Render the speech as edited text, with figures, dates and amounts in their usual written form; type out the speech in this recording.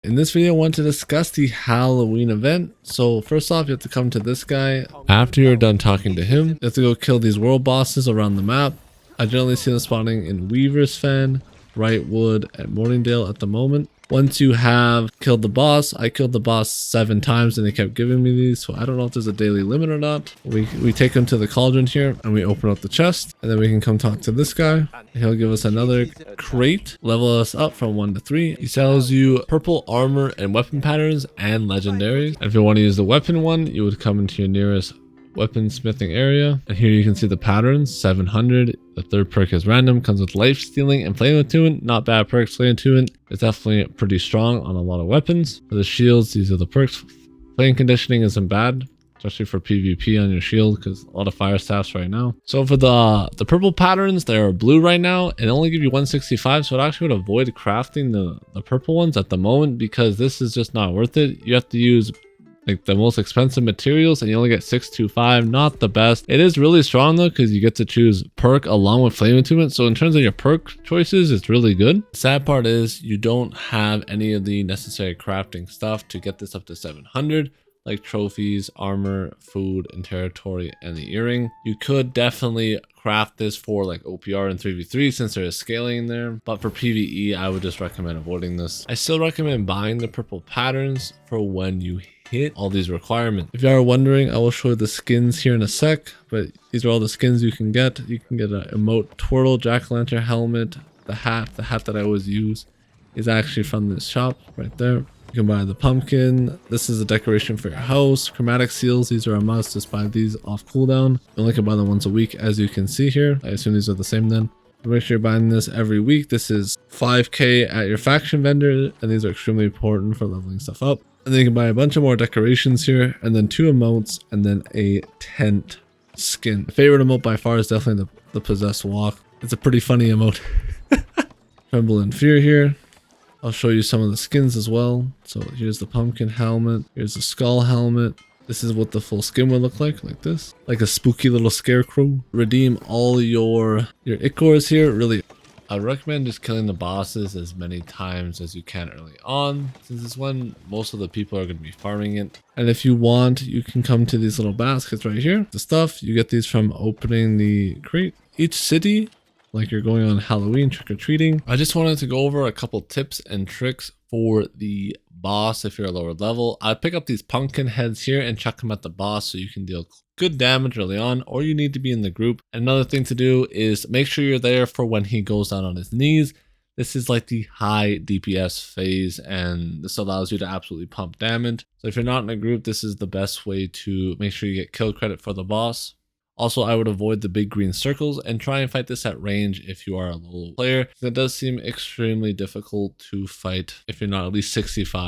In this video, I want to discuss the Halloween event. So first off, you have to come to this guy. After you're done talking to him, you have to go kill these world bosses around the map. I generally see them spawning in Weaver's Fen, Brightwood, and Morningdale at the moment. Once you have killed the boss, I killed the boss 7 times and they kept giving me these, so I don't know if there's a daily limit or not. We take him to the cauldron here and we open up the chest, and then we can come talk to this guy. He'll give us another crate, level us up from 1 to 3. He sells you purple armor and weapon patterns and legendaries. And if you want to use the weapon one, you would come into your nearest weapon smithing area, and here you can see the patterns. 700. The third perk is random, comes with life stealing and flame attunement. Not bad perks. Flame attunement is definitely pretty strong on a lot of weapons. For the shields, these are the perks. Flame conditioning isn't bad, especially for PvP on your shield, because a lot of fire staffs right now. So for the purple patterns, they're blue right now and only give you 165, so it actually would avoid crafting the purple ones at the moment, because this is just not worth it. You have to use like the most expensive materials and you only get 625. Not the best. It is really strong though, because you get to choose perk along with flame attunement, so in terms of your perk choices, it's really good. The sad part is you don't have any of the necessary crafting stuff to get this up to 700, like trophies, armor, food, and territory, and the earring. You could definitely craft this for like OPR and 3v3 since there is scaling in there, but for PvE I would just recommend avoiding this. I still recommend buying the purple patterns for when you hit all these requirements. If you are wondering, I will show you the skins here in a sec, but these are all the skins you can get. You can get an emote twirl, jack-o'-lantern helmet, the hat that I always use is actually from this shop right there. You can buy the pumpkin. This is a decoration for your house. Chromatic seals, these are a must. Just buy these off cooldown. You only can buy them once a week, as you can see here. I assume these are the same then. Make sure you're buying this every week. This is 5k at your faction vendor, and these are extremely important for leveling stuff up. And then you can buy a bunch of more decorations here, and then 2 emotes, and then a tent skin. My favorite emote by far is definitely the possessed walk. It's a pretty funny emote. Tremble in fear here. I'll show you some of the skins as well. So here's the pumpkin helmet. Here's the skull helmet. This is what the full skin would look like this. Like a spooky little scarecrow. Redeem all your ichors here. Really, I'd recommend just killing the bosses as many times as you can early on, since this is when most of the people are going to be farming it. And if you want, you can come to these little baskets right here. The stuff, you get these from opening the crate. Each city, like you're going on Halloween trick-or-treating. I just wanted to go over a couple tips and tricks for the boss if you're a lower level. I'd pick up these pumpkin heads here and chuck them at the boss so you can deal good damage early on, or you need to be in the group. Another thing to do is make sure you're there for when he goes down on his knees. This is like the high DPS phase, and this allows you to absolutely pump damage. So if you're not in a group, this is the best way to make sure you get kill credit for the boss. Also, I would avoid the big green circles and try and fight this at range if you are a low player. It does seem extremely difficult to fight if you're not at least 65.